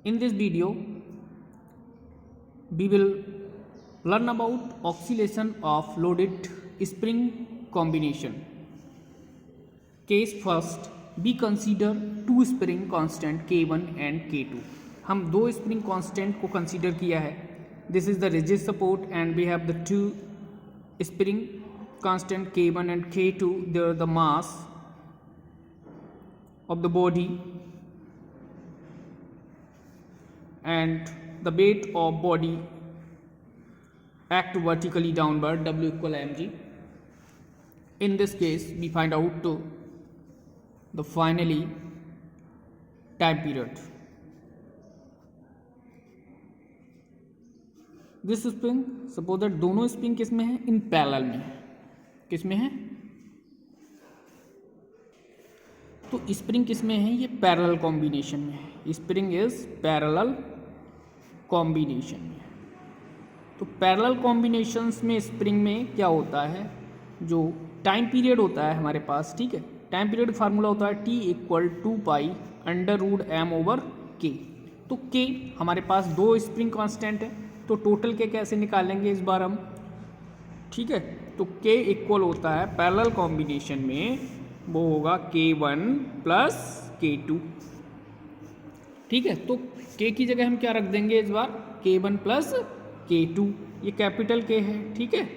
In this video, we will learn about oscillation of loaded spring combination. Case first, we consider two spring constant K1 and K2. हम दो spring constant को consider किया है. This is the rigid support and we have the two spring constant K1 and K2. They are the mass of the body and the weight of body act vertically downward, W equal mg. In this case, we find out the finally time period. This spring, suppose that दोनों spring किस में है? In parallel में है. किस में है? तो स्प्रिंग किस में है? ये पैरेलल कॉम्बिनेशन में है. स्प्रिंग इज पैरेलल कॉम्बिनेशन में. तो पैरेलल कॉम्बिनेशंस में स्प्रिंग में क्या होता है? जो टाइम पीरियड होता है हमारे पास, ठीक है, टाइम पीरियड फार्मूला होता है T equal two pi under root M over K. तो के हमारे पास दो स्प्रिंग कांस्टेंट है, तो टोटल के कैसे निकालेंगे इस बार हम, ठीक है. तो के इक्वल होता है पैरेलल कॉम्बिनेशन में, वो होगा K1 प्लस K2, ठीक है. तो के की जगह हम क्या रख देंगे इस बार? K1 plus K2. ये कैपिटल के है, ठीक है,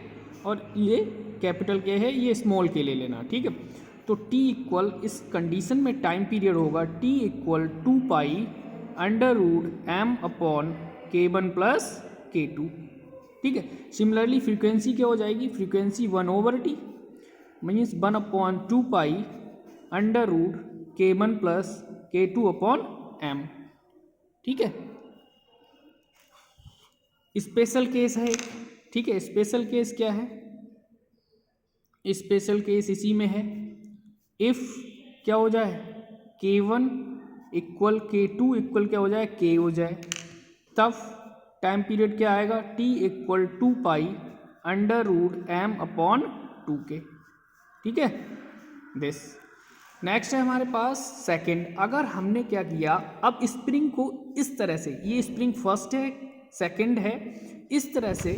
और ये कैपिटल के है, ये स्मॉल के ले लेना, ठीक है. तो T इक्वल इस कंडीशन में टाइम पीरियड होगा T equal two pi under root M upon K1 plus K2, ठीक है. सिमिलरली फ्रीक्वेंसी क्या हो जाएगी? Frequency 1/T means 1 upon two pi under root K1 plus K2 upon M, ठीक है. स्पेशल केस है, ठीक है. स्पेशल केस क्या है? स्पेशल केस इसी में है. इफ क्या हो जाए? K1 इक्वल K2 इक्वल क्या हो जाए? K हो जाए, तब टाइम पीरियड क्या आएगा? T equal two pi under root M upon 2K, ठीक है. दिस नेक्स्ट है हमारे पास सेकंड. अगर हमने क्या किया, अब स्प्रिंग को इस तरह से, ये स्प्रिंग फर्स्ट है, सेकंड है, इस तरह से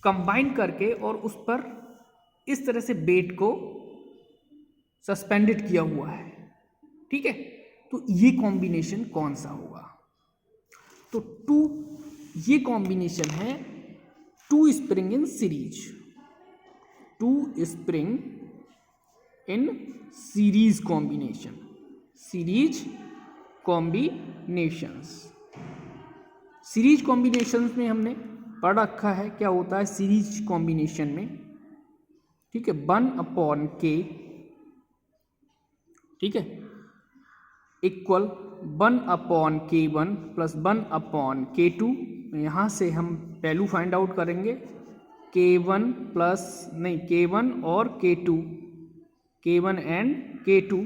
कंबाइन करके और उस पर इस तरह से वेट को सस्पेंडेड किया हुआ है, ठीक है. तो ये कॉम्बिनेशन कौन सा होगा? तो टू, ये कॉम्बिनेशन है two spring in series. Two spring in series combination. Series combinations. Series combinations में हमने पढ़ रखा है क्या होता है सीरीज कॉम्बिनेशन में, ठीक है. 1/K, ठीक है, इक्वल 1/K1 प्लस 1/K2. यहाँ से हम वैल्यू फाइंड आउट करेंगे. K1 प्लस नहीं, K1 और K2, K1 एंड K2,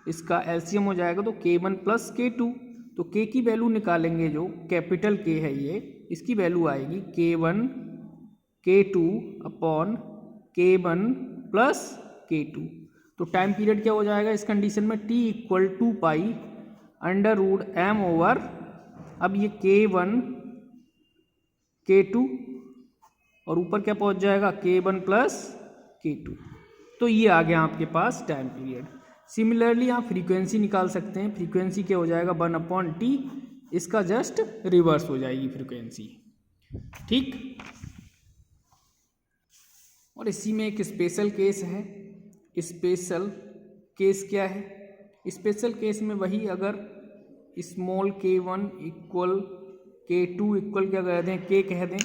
इसका एलसीएम हो जाएगा तो K1 प्लस K2. तो K की वैल्यू निकालेंगे, जो कैपिटल K है ये, इसकी वैल्यू आएगी K1 K2 upon K1 plus K2. तो टाइम पीरियड क्या हो जाएगा इस कंडीशन में? T equal two pi under root M over, अब ये K1 K2 और ऊपर क्या पहुंच जाएगा? K1 plus K2. तो ये आ गया आपके पास टाइम पीरियड. सिमिलरली आप फ्रीक्वेंसी निकाल सकते हैं. फ्रीक्वेंसी क्या हो जाएगा? 1/T, इसका जस्ट रिवर्स हो जाएगी फ्रीक्वेंसी, ठीक. और इसी में एक स्पेशल केस है. स्पेशल केस क्या है? स्पेशल केस में वही, अगर small K1 equal K2 equal क्या कह दें? K कह दें,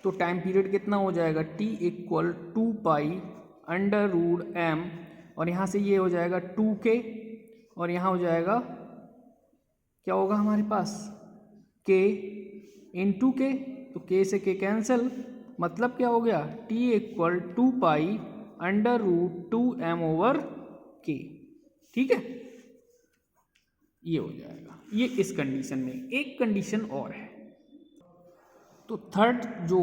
तो टाइम पीरियड कितना हो जाएगा? T equal two pi under root M, और यहाँ से ये हो जाएगा 2K, और यहाँ हो जाएगा क्या होगा हमारे पास? K into K. तो K से K कैंसिल, मतलब क्या हो गया? T equal two pi under root 2m over K, ठीक है. ये हो जाएगा. ये इस कंडीशन में. एक कंडीशन और है. तो थर्ड जो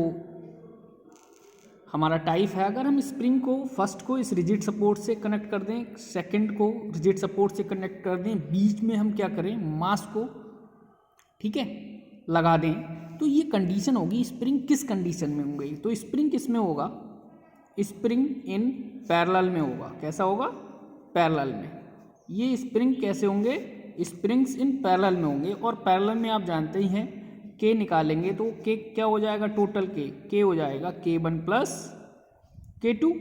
हमारा टाइप है, अगर हम स्प्रिंग को फर्स्ट को इस रिजिड सपोर्ट से कनेक्ट कर दें, सेकंड को रिजिड सपोर्ट से कनेक्ट कर दें, बीच में हम क्या करें, मास को ठीक है, लगा दें, तो ये कंडीशन होगी स्प्रिंग किस कंडीशन में होंगे। तो स्प्रिंग किस में होगा, स्प्रिंग इन पैरेलल में होगा। कैसा होगा, पैरेलल में। ये स्प्रिंग कैसे होंगे, स्प्रिंग्स इन पैरेलल में होंगे। और पैरेलल में आप जानते ही हैं के निकालेंगे तो के क्या हो जाएगा, टोटल के हो जाएगा K1 प्लस K2।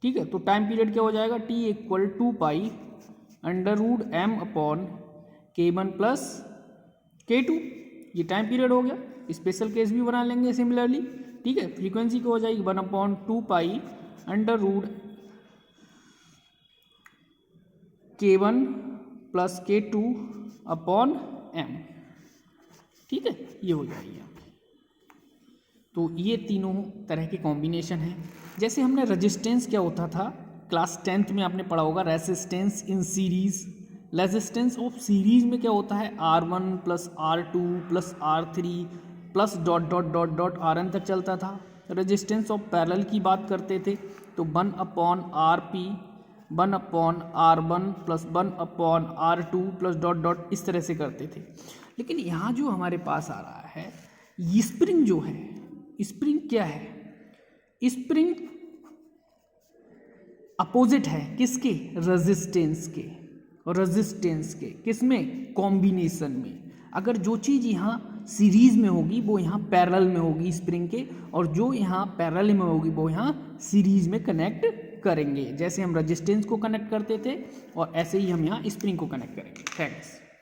ठीक है, तो टाइम पीरियड क्या हो जाएगा, T equal 2 under root m upon K1 plus K2। ये टाइम पीरियड हो गया। स्पेशल केस भी बना लेंगे सिमिलरली। ठीक है, फ्रीक्वेंसी क्या हो जाएगी 1/2 under root K1 plus K2 upon m। ठीक है, ये हो जाएगी आपकी। तो ये तीनों तरह के कॉम्बिनेशन हैं। जैसे हमने रेजिस्टेंस क्या होता था, क्लास 10th में आपने पढ़ा होगा, resistance in series. Resistance of series में क्या होता है, R1 plus R2 plus R3 plus dot dot dot dot Rn तक चलता था। रेजिस्टेंस ऑफ पैरेलल की बात करते थे तो 1/RP 1/R1 plus 1/R2 plus dot dot इस तरह से करते थे। लेकिन यहाँ जो हमारे पास आ रहा है, ये स्प्रिंग जो है, स्प्रिंग क्या है, स्प्रिंग अपोजिट है किसके, रेजिस्टेंस के। और रेजिस्टेंस के किस में, कॉम्बिनेशन में। अगर जो चीज़ यहाँ सीरीज में होगी वो यहाँ पैरेलल में होगी स्प्रिंग के, और जो यहाँ पैरेलल में होगी वो यहाँ सीरीज में कनेक्ट करेंगे। जैसे हम रेजिस्टेंस को कनेक्ट करते थे और ऐसे ही हम यहाँ स्प्रिंग को कनेक्ट करेंगे। थैंक्स।